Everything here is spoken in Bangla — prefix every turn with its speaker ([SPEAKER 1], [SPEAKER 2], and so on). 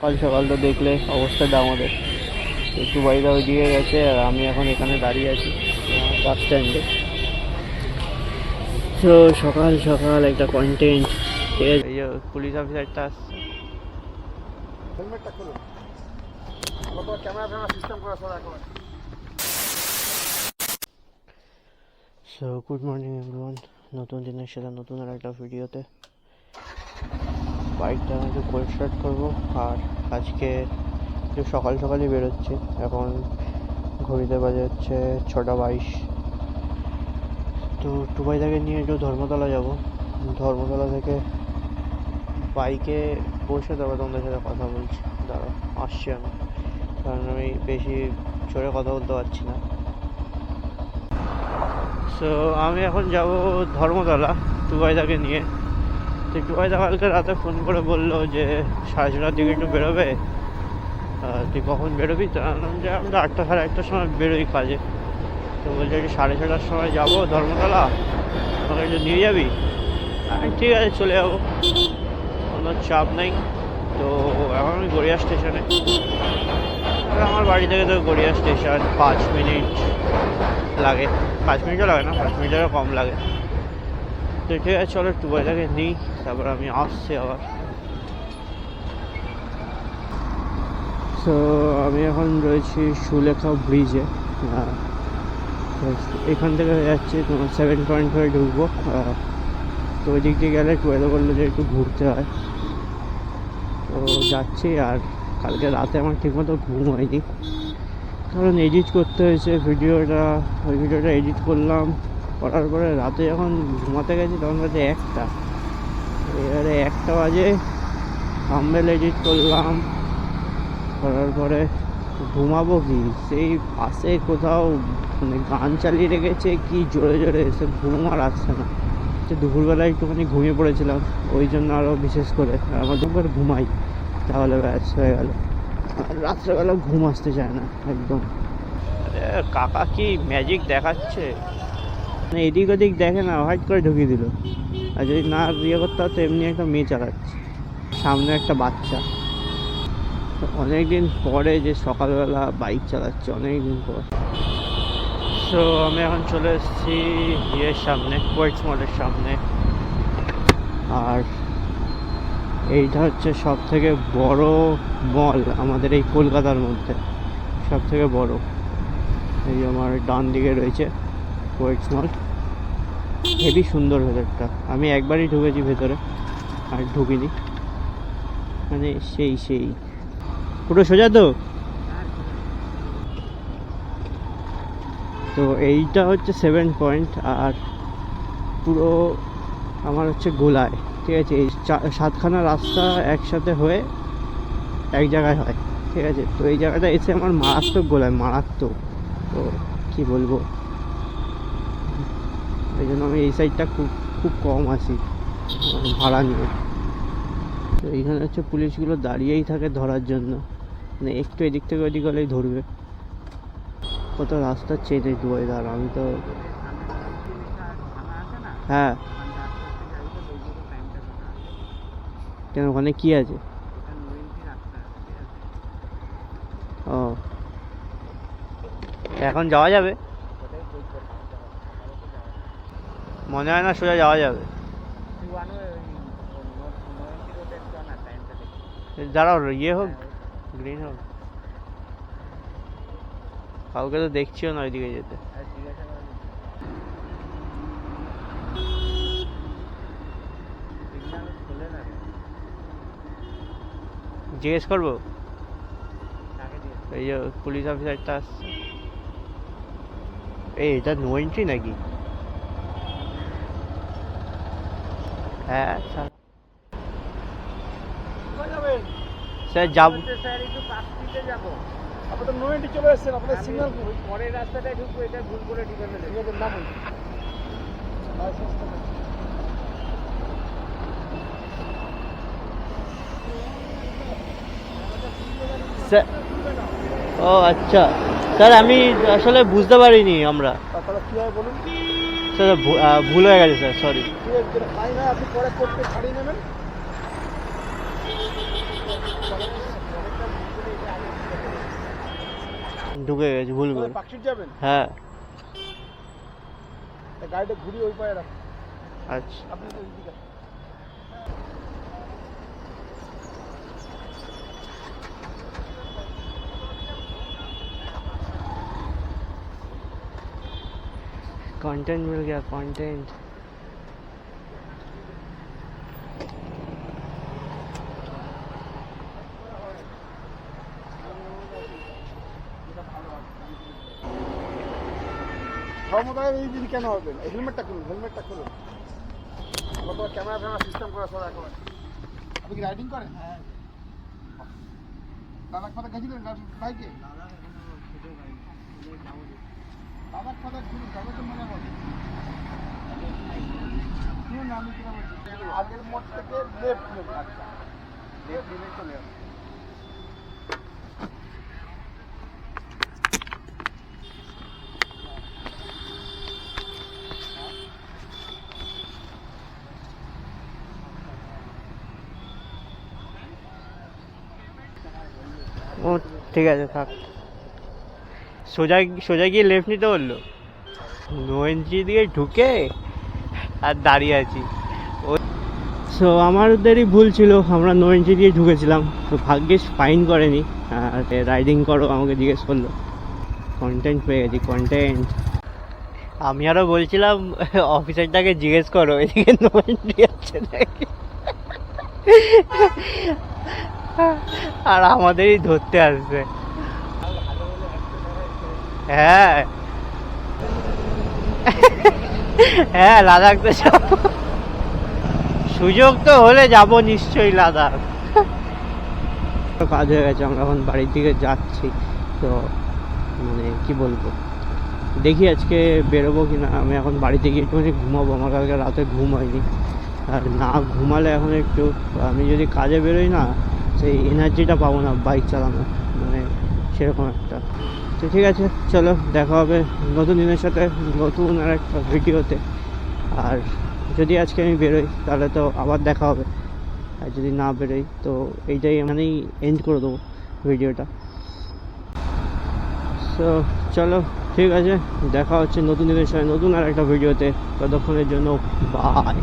[SPEAKER 1] সকাল সকাল তো দেখলে অবস্থাটা আমাদের। একটু বাড়িটা ওইদিকে গেছে আর আমি এখন এখানে দাঁড়িয়ে আছি বাস স্ট্যান্ডে। তো সকাল সকাল একটা কন্টেন্ট, ঠিক আছে। এই যে পুলিশ অফিসারটা আসছে।
[SPEAKER 2] হেলমেটটা খুলুন, আমার তো ক্যামেরা সিস্টেম করা সব একবার।
[SPEAKER 1] সো গুড মর্নিং এভরিওয়ান, নতুন দিনের সাথে নতুন আর একটা ভিডিওতে। বাইকটা আমি একটু কোল্ড স্টার্ট করবো আর আজকে একটু সকাল সকালই বেরোচ্ছি। এখন ঘড়িতে বাজে হচ্ছে 6:22। তো টুবাইদাকে নিয়ে একটু ধর্মতলা যাব। ধর্মতলা থেকে বাইকে বসে তারপর তোমাদের সাথে কথা বলছি। দাঁড়াও, আসছি আমি, কারণ আমি বেশি জোরে কথা বলতে পারছি না। সো আমি এখন যাব ধর্মতলা টুবাইদাকে নিয়ে। তো টুবাইদা কালকে রাতে ফোন করে বললো যে 6:30টার দিকে একটু বেরোবে। তুই কখন বেরোবি? তো যে আমরা 8টা সাড়ে 8টার সময় বেরোই কাজে। তো বলছে একটু 6:30টার সময় যাবো ধর্মতলা, আমাকে একটু নিয়ে যাবি? আমি ঠিক আছে চলে যাবো, কোনো চাপ নেই। তো এখন আমি গড়িয়া স্টেশনে। আমার বাড়ি থেকে তো গড়িয়া স্টেশন 5 মিনিট লাগে। 5 মিনিটও লাগে না, 5 মিনিটেরও কম লাগে। তো ঠিক আছে চলো টুবাইদাকে নিই, তারপর আমি আসছি আবার। তো আমি এখন রয়েছি সুলেখা ব্রিজে। এখান থেকে যাচ্ছি তোমার 7.5 ঢুকবো। তো ওই দিক দিয়ে গেলে টুবাইদা বললো যে একটু ঘুরতে হয়, তো যাচ্ছি। আর কালকে রাতে আমার ঠিকমতো ঘুম হয়নি, কারণ এডিট করতে হয়েছে ভিডিওটা। ওই ভিডিওটা এডিট করলাম, করার পরে রাতে যখন ঘুমাতে গেছি তখন বাজে 1টা। এবারে 1টা বাজে থাম্বনেল এডিট করলাম, করার পরে ঘুমাবো কি, সেই পাশে কোথাও মানে গান চালিয়ে রেখেছে কি জোরে জোরে, এসে ঘুম আর আসছে না। দুপুরবেলায় একটুখানি ঘুমিয়ে পড়েছিলাম, ওই জন্য আরও বিশেষ করে আমার দুপুর ঘুমাই তাহলে ব্যাস হয়ে গেল। আর রাত্রেবেলা ঘুম আসতে চায় না একদম। কাকা কি ম্যাজিক দেখাচ্ছে, মানে এদিক ওদিক দেখে না, হোয়াইট করে ঢুকিয়ে দিল। আর যদি না বিয়ে করতে হতো এমনি একটা মেয়ে চালাচ্ছে, সামনে একটা বাচ্চা। অনেকদিন পরে যে সকালবেলা বাইক চালাচ্ছে, অনেকদিন পর। সো আমি এখন চলে এসেছি ইয়ের সামনে, কোয়েটস মলের সামনে। আর এইটা হচ্ছে সব থেকে বড় মল আমাদের এই কলকাতার মধ্যে, সব থেকে বড়। এই আমার ডান দিকে রয়েছে কোয়েটস মল। হেবি সুন্দর ভেতরটা, আমি একবারই ঢুকেছি ভেতরে, আর ঢুকিনি। মানে সেই পুরো সোজা তো। তো এইটা হচ্ছে 7 পয়েন্ট, আর পুরো আমার হচ্ছে গোলায়, ঠিক আছে। এই 7খানা রাস্তা একসাথে হয়ে এক জায়গায় হয়, ঠিক আছে। তো এই জায়গাটা এসে আমার মারাত্মক গোলায়, মারাত্মক। তো কি বলবো, এই জন্য আমি এই সাইডটা খুব খুব কম আসি ভাড়া নিয়ে। তো এইখানে হচ্ছে পুলিশগুলো দাঁড়িয়েই থাকে ধরার জন্য, মানে একটু এদিক থেকে ওদিক হলেই ধরবে। কত রাস্তা চেনে টুবাইদার, আমি তো। হ্যাঁ, কেন ওখানে কি আছে? ও, এখন যাওয়া যাবে? মনে হয় না সোজা যাওয়া যাবে। দাঁড়াও, ইয়ে হোক, গ্রিন হোক। কাউকে তো দেখছিও না ওইদিকে যেতে। জিজ্ঞেস করবো, এই যে পুলিশ অফিসারটা আসছে। এটা নো এন্ট্রি নাকি? হ্যাঁ স্যার যাব।
[SPEAKER 2] স্যার একটু পাশ দিতে যাবো। আপনি তো নো এন্ট্রি চলে এসেছেন, আপনাদের সিগন্যাল ওই পরের রাস্তাটায় ঢুকবো, এটা ভুল করে ঢুকে ফেলেছে। ঠিক আছে, নামুন।
[SPEAKER 1] স্যার, ও আচ্ছা স্যার, আমি আসলে বুঝতে পারিনি আমরা।
[SPEAKER 2] তাহলে কি হয় বলুন?
[SPEAKER 1] স্যার ভুল হয়ে গেছে স্যার, সরি।
[SPEAKER 2] ঠিক আছে, ফাইন হয়, আপনি পরে কোর্টে ছাড়িয়ে নেবেন।
[SPEAKER 1] ঢুকে গেছি ভুল করে।
[SPEAKER 2] পার্কশিট যাবেন?
[SPEAKER 1] হ্যাঁ।
[SPEAKER 2] গাড়িটা ঘুরিয়ে ওই পায়ে রাখুন।
[SPEAKER 1] আচ্ছা।
[SPEAKER 2] আপনি তো এইদিকে
[SPEAKER 1] कंटेंट मिल गया कंटेंट।
[SPEAKER 2] সমুদায়ের এই দিন কেন হবে? হেলমেটটা খুলুন, হেলমেটটা খুলুন। আমার তো ক্যামেরা ফ্যামেরা সিস্টেম করা সব এখন। আপনি কি রাইডিং করেন? হ্যাঁ। লাদাখ ফাদাখ গেছিলেন বাইকে? লাদাখ ফাদাখ ঘুরুন, তবে তো মনে হবে। শুনুন আমি কিনা বলছি, আগের মোড় থেকে লেফট নেবেন। আচ্ছা, লেফট নিলেই চলে যাবে।
[SPEAKER 1] ও ঠিক আছে থাক। সোজা সোজা গিয়ে লেফট নিতে বললো, নো এন্ট্রি দিয়ে ঢুকে আর দাঁড়িয়ে আছি। ও সো আমাদেরই ভুল ছিল, আমরা নো এন্ট্রি দিয়ে ঢুকেছিলাম। তো ভাগ্যিস ফাইন করেনি, আর রাইডিং করো আমাকে জিজ্ঞেস করলো। কন্টেন্ট পেয়ে গেছি কন্টেন্ট। আমি আরও বলছিলাম অফিসারটাকে জিজ্ঞেস করো এদিকে নো এন্ট্রি আছে নাকি, আর আমাদেরই ধরতে আসবে। হ্যাঁ হ্যাঁ, লাদাখ তো যাব, সুযোগ তো হলে যাব নিশ্চয়ই লাদাখ। কাজ হয়ে গেছে, আমরা এখন বাড়ির দিকে যাচ্ছি। তো মানে কি বলবো, দেখি আজকে বেরোবো কিনা। আমি এখন বাড়িতে গিয়ে একটুখানি ঘুমাবো, আমার কালকে রাতে ঘুম হয়নি। আর না ঘুমালে এখন একটু, আমি যদি কাজে বেরোই না, সেই এনার্জিটা পাবো না বাইক চালানো, মানে সেরকম একটা। তো ঠিক আছে, চলো দেখা হবে নতুন দিনের সাথে, নতুন আর একটা ভিডিওতে। আর যদি আজকে আমি বেরোই তাহলে তো আবার দেখা হবে, আর যদি না বেরোই তো এইটাই এখানেই এন্ড করে দেবো ভিডিওটা। সো চলো ঠিক আছে, দেখা হচ্ছে নতুন দিনের সাথে নতুন আর একটা ভিডিওতে। ততক্ষণের জন্য বাই।